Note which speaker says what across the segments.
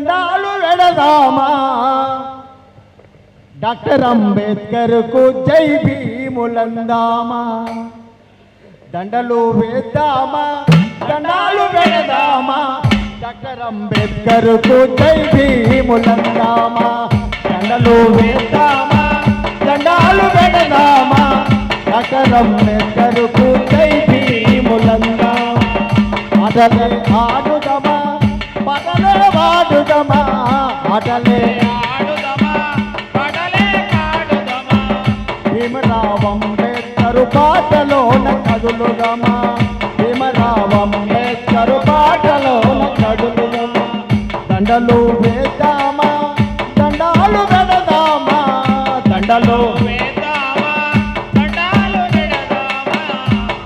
Speaker 1: దండాలు వెడదామా డాక్టర్ అంబేద్కర్ కు జై భీములందామా దండలు వేద్దామా దండాలు వెడదామా డాక్టర్ అంబేద్కర్ కు జై భీములందామా దండలు వేద్దామా దండాలు వెడదామా డాక్టర్ అంబేద్కర్ కు జై భీములందామా ఆటలే ఆడుదమా పాటలే వాడుదమా ఆటలే ఆడుదమా పాటలే పాడుదమా భీమరావ్ అంబేద్కర్ పాటలోన కదులుదమా భీమరావ్ అంబేద్కర్ పాటలోన కదులుదమా దండలు వేద్దామా దండాలు వెడదామా దండలు వేద్దామా దండాలు వెడదామా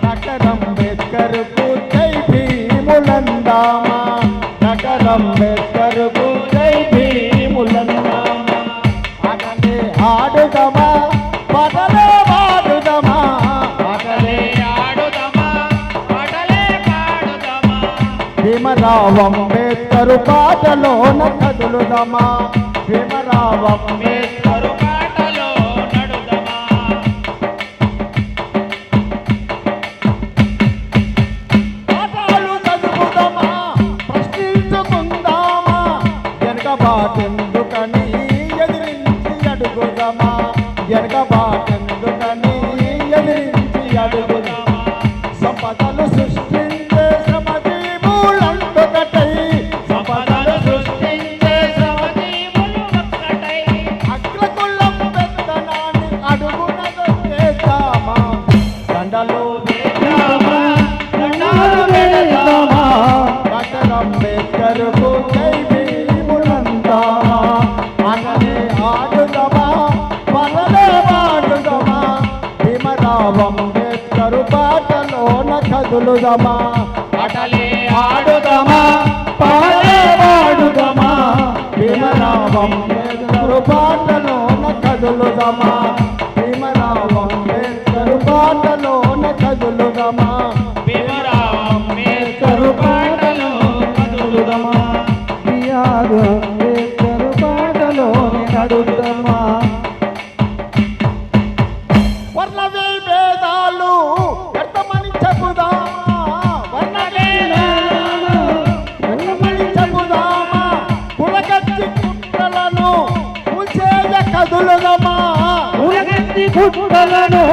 Speaker 1: డాక్టర్ అంబేద్కర్ కు జై భీములందామా డాక్టర్ అంబేద్కర్ కు జై భీములందామా ఆటలే ఆడుదమా పాటలే వాడుదమా ఆటలే ఆడుదమా పాటలే పాడుదమా భీమరావ్ అంబేద్కర్ పాటలోన కదులుదమా భీమరావ్ అంబేద్కర్ పాటలో నడుదమా పాఠాలు చదువుదమా ప్రశ్నించుకుందామా వెనకబాటెందుకని ఎదిరించి అడుగుదమా వెనకబాటెందుకని ఎదిరించి అడుగుదమా సంపదలు సృష్టించే శ్రమజీవులంటొకటై సంపదలు సృష్టించే శ్రమజీవులు ఒక్కటై అగ్రకులం పెత్తనాన్ని అడుగున దొక్కేద్దామా దండలు వేద్దామా దండాలు వేద్దామా డాక్టర్ అంబేద్కర్ కు జై భీములందామా ఆటలే ఆడుదమా పాటలే వాడుదమా భీమరావ్ అంబేద్కర్ పాటలోన కదులుదమా ఆటలే ఆడుదమా పాటలే వాడుదమా భీమరావ్ అంబేద్కర్ పాటలోన కదులుదమా భీమరావ్ అంబేద్కర్ పాటలోన కదులుదమా భీమరావ్ అంబేద్కర్ పాటలో కదులుదమా బిఆర్ అంబేద్కర్ పాటలోని నడుదమా వర్ణ విభేదాలు వ్యర్థమని చెబుదామా వర్ణ విభేదాలు వ్యర్థమని చెబుదామా కులగత్తి కుట్రలను కూల్చేయ కదులుదమా కులగత్తి కుట్రలను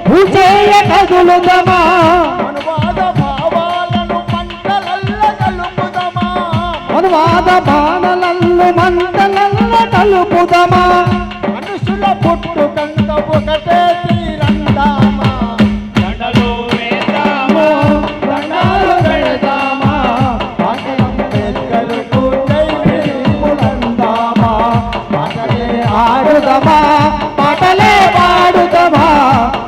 Speaker 1: కూల్చేయ కదులుదమా అనువాద భావాలను మంటలల్ల కలుపుదమా అనువాద బాణలల్లు మంటలల్ల కలుపుదమా మనుషుల పుట్టుకంత ఒకటే తీరందామా దండలు వేద్దామా దండాలు వెడదామా డాక్టర్ అంబేద్కర్ కు జై భీములందామా పాటలే ఆడుదమా పాటలే పాడుదమా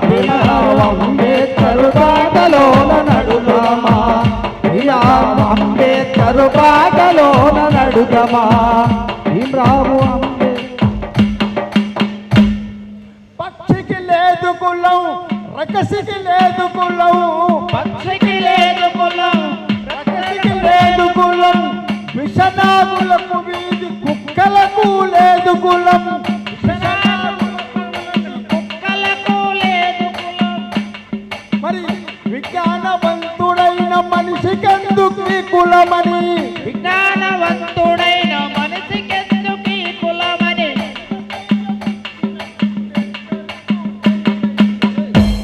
Speaker 1: భీమరావ్ అంబేద్కర్ పాటలోన నడుదమా భీమరావ్ అంబేద్కర్ పాటలోన నడుదమా భీమరావ్ పక్షికి లేదు కులం రకసికి లేదు కులం పక్షికి లేదు కులం రకసికి లేదు కులం విషనాగులకు వీధి కుక్కలకు లేదు కులం కుక్కలకు లేదు కులం మరి విజ్ఞానవంతుడైన మనిషికెందుకు ఈ కులమని విజ్ఞానవంతుడైన మనిషికెందుకు ఈ కులమని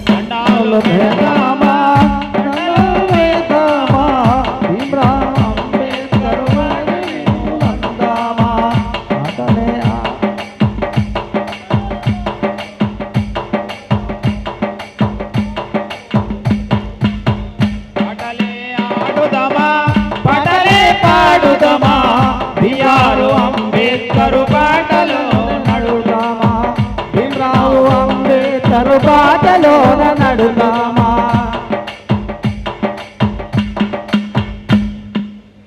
Speaker 1: దండాలు వేద్దామా దండాలు వేద్దామా భీమరావ్ అంబేద్కర్ పాటలోనందామా ఆటలే పాటలే ఆడుదమా పాటలే పాడుదమా బిఆర్ అంబేద్కర్